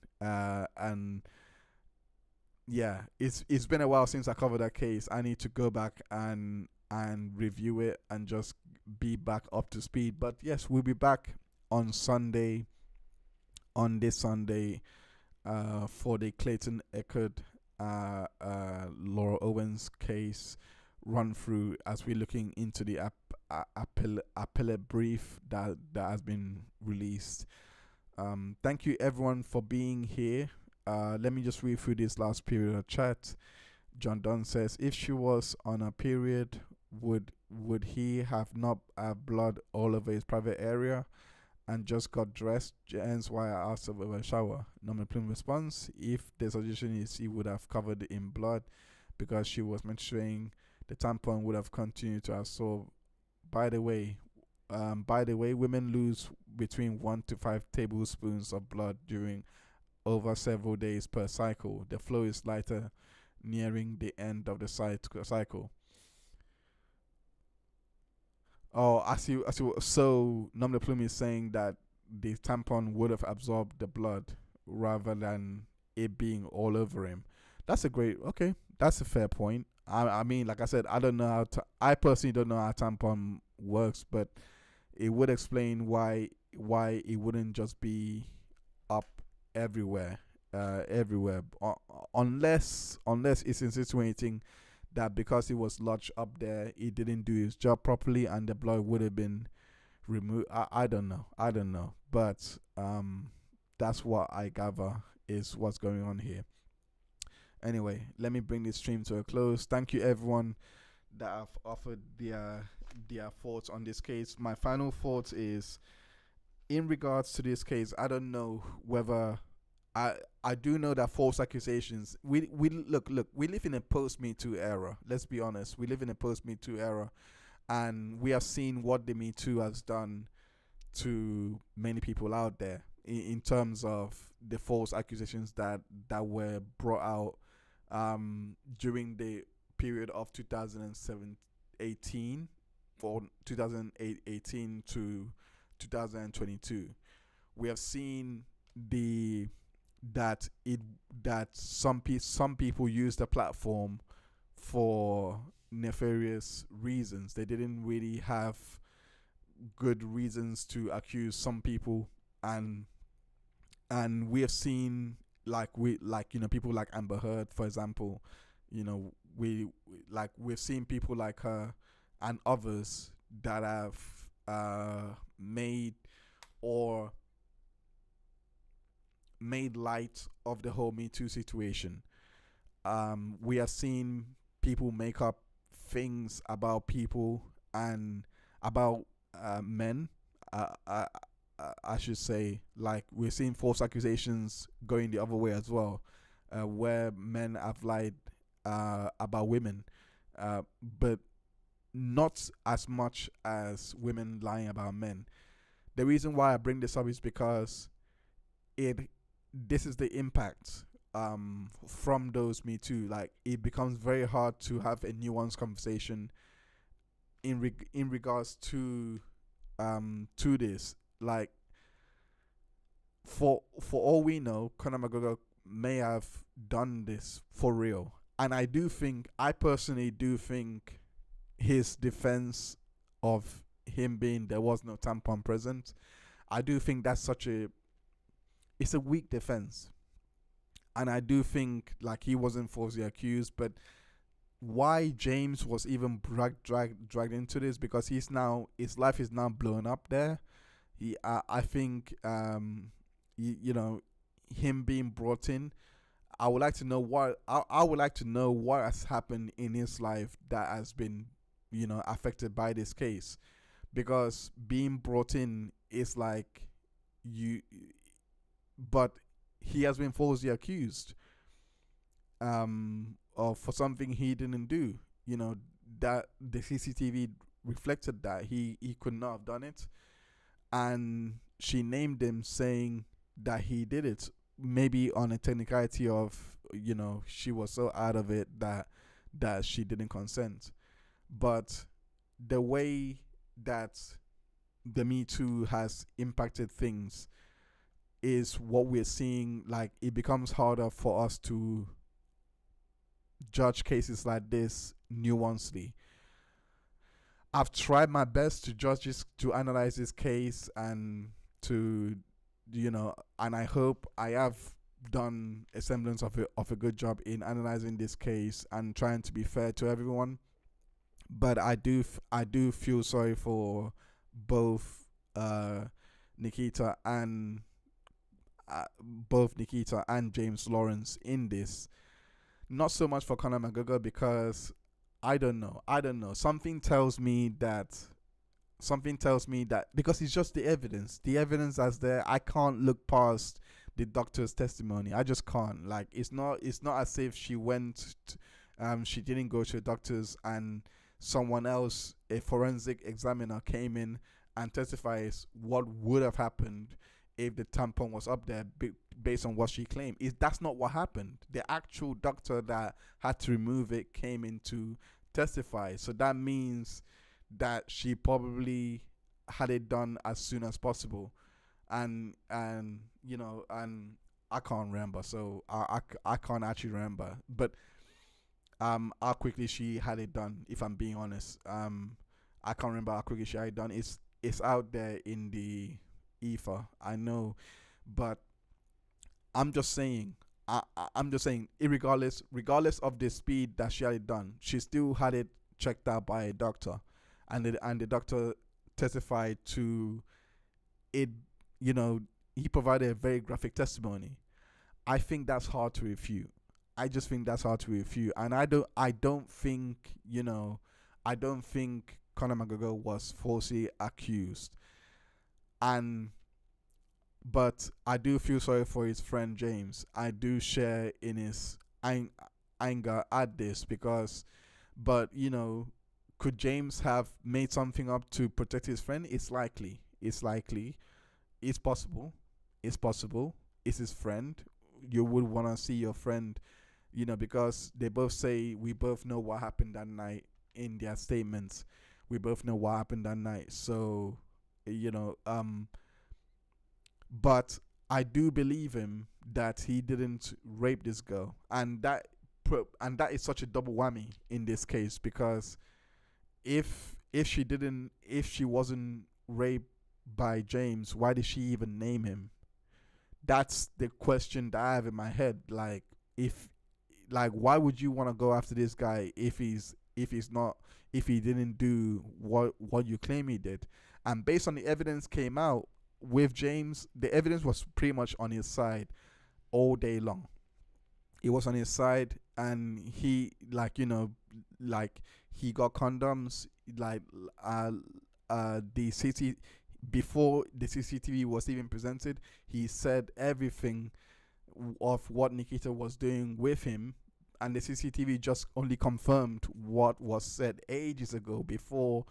yeah, it's been a while since I covered that case. I need to go back and review it and just be back up to speed. But yes, we'll be back on Sunday, on this Sunday, for the Clayton Eckerd, Laura Owens case run through, as we're looking into the appellate brief that has been released. Thank you everyone for being here. Let me just read through this last period of chat. John Dunn says, if she was on a period, would he have not have blood all over his private area and just got dressed? Hence why I asked about a shower. Norman Plume response, if the suggestion is he would have covered it in blood because she was menstruating, the tampon would have continued to absorb. By the way, women lose between 1 to 5 tablespoons of blood during over several days per cycle. The flow is lighter nearing the end of the cycle. Oh, I see. I see. So, Nom de Plume is saying that the tampon would have absorbed the blood rather than it being all over him. That's a great. Okay, that's a fair point. I mean, like I said, I don't know how. I personally don't know how tampon works, but it would explain why it wouldn't just be up everywhere, unless it's insinuating that because it was lodged up there, it didn't do its job properly and the blood would have been removed. I don't know, but that's what I gather is what's going on here. Anyway, let me bring this stream to a close. Thank you everyone that have offered their thoughts on this case. My final thoughts is, in regards to this case, I don't know whether I do know that false accusations. We look. We live in a post Me Too era. Let's be honest. We live in a post Me Too era, and we have seen what the Me Too has done to many people out there in terms of the false accusations that were brought out during the period of 2018 or 2018 to 2022. We have seen that some people use the platform for nefarious reasons. They didn't really have good reasons to accuse some people, and we have seen people like Amber Heard, for example. We've seen people like her and others that have made light of the whole Me Too situation. We have seen people make up things about people and about men. I should say, like, we're seeing false accusations going the other way as well, where men have lied about women, but not as much as women lying about men. The reason why I bring this up is because this is the impact from those Me Too. Like, it becomes very hard to have a nuanced conversation in regards to this. Like, for all we know, Conor McGregor may have done this for real, and I personally do think his defense of him being there was no tampon present, I do think that's it's a weak defense. And I do think, like, he wasn't falsely accused, but why James was even dragged into this, because his life is now blown up there. I think him being brought in, I would like to know what has happened in his life that has been affected by this case, because being brought in is like but he has been falsely accused of for something he didn't do. That the CCTV reflected that he could not have done it, and she named him, saying that he did it, maybe on a technicality of she was so out of it that she didn't consent. But the way that the Me Too has impacted things is what we're seeing. Like, it becomes harder for us to judge cases like this nuancedly. I've tried my best to judge this, to analyze this case, and to, and I hope I have done a semblance of a good job in analyzing this case and trying to be fair to everyone. But I do feel sorry for both Nikita and James Lawrence in this. Not so much for Conor McGregor, because I don't know. Something tells me that because it's just the evidence. The evidence that's there, I can't look past the doctor's testimony. I just can't. Like, it's not as if she she didn't go to a doctor's and someone else, a forensic examiner, came in and testifies what would have happened if the tampon was up there, based on what she claimed. That's not what happened. The actual doctor that had to remove it came in to testify. So that means that she probably had it done as soon as possible, and I can't remember. So I can't actually remember, but how quickly she had it done, if I'm being honest. I can't remember how quickly she had it done. It's out there in the ether, I know, but I'm just saying. I'm just saying, regardless of the speed that she had it done, she still had it checked out by a doctor, and the doctor testified to it. He provided a very graphic testimony. I think that's hard to refute. I just think that's hard to refute, and I don't think Conor McGregor was falsely accused, but I do feel sorry for his friend James. I do share in his anger at this, but could James have made something up to protect his friend? It's likely. It's possible. It's his friend. You would want to see your friend, because they both say, we both know what happened that night in their statements. We both know what happened that night. So, but I do believe him that he didn't rape this girl, and that is such a double whammy in this case, because if she wasn't raped by James, why did she even name him? That's the question that I have in my head. Like, why would you want to go after this guy if he didn't do what you claim he did? And based on the evidence came out with James, the evidence was pretty much on his side all day long. It was on his side, and he he got condoms, the CCTV, before the CCTV was even presented. He said everything of what Nikita was doing with him, and the CCTV just only confirmed what was said ages ago, before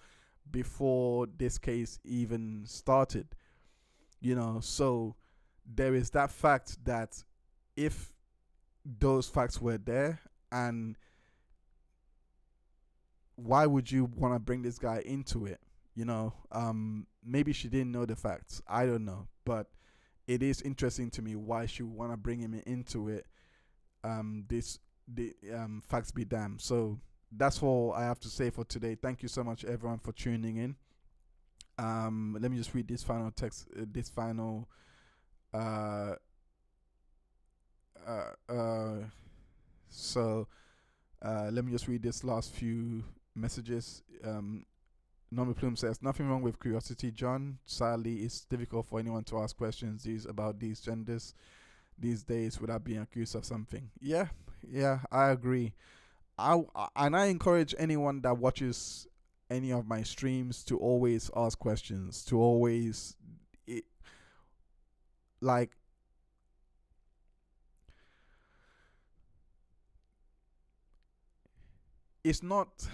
this case even started. So there is that fact that if those facts were there, and why would you want to bring this guy into it? Maybe she didn't know the facts. I don't know, but it is interesting to me why she would want to bring him into it. Facts be damned. So that's all I have to say for today. Thank you so much, everyone, for tuning in. Let me just read this final text. Let me just read this last few messages. Norman Plume says, nothing wrong with curiosity, John. Sadly, it's difficult for anyone to ask questions about these genders these days without being accused of something. Yeah, I agree. I encourage anyone that watches any of my streams to always ask questions, to always it's not.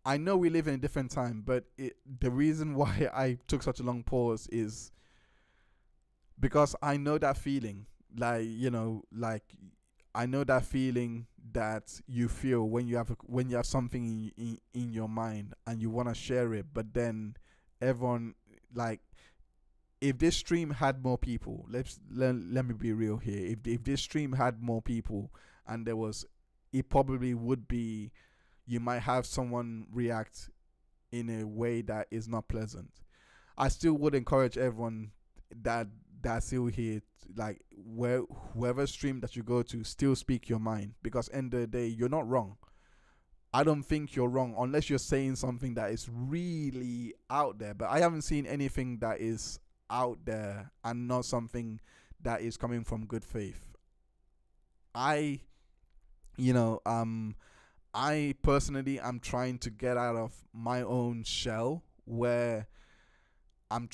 I know we live in a different time, but the reason why I took such a long pause is because I know that feeling. I know that feeling that you feel when you have something in your mind and you want to share it, but then everyone, if this stream had more people, let me be real here. If this stream had more people and there was it probably would be, you might have someone react in a way that is not pleasant. I still would encourage everyone that that's still here, like whoever stream that you go to, still speak your mind, because end of the day, you're not wrong. I don't think you're wrong unless you're saying something that is really out there. But I haven't seen anything that is out there and not something that is coming from good faith. I, you know, I personally am trying to get out of my own shell where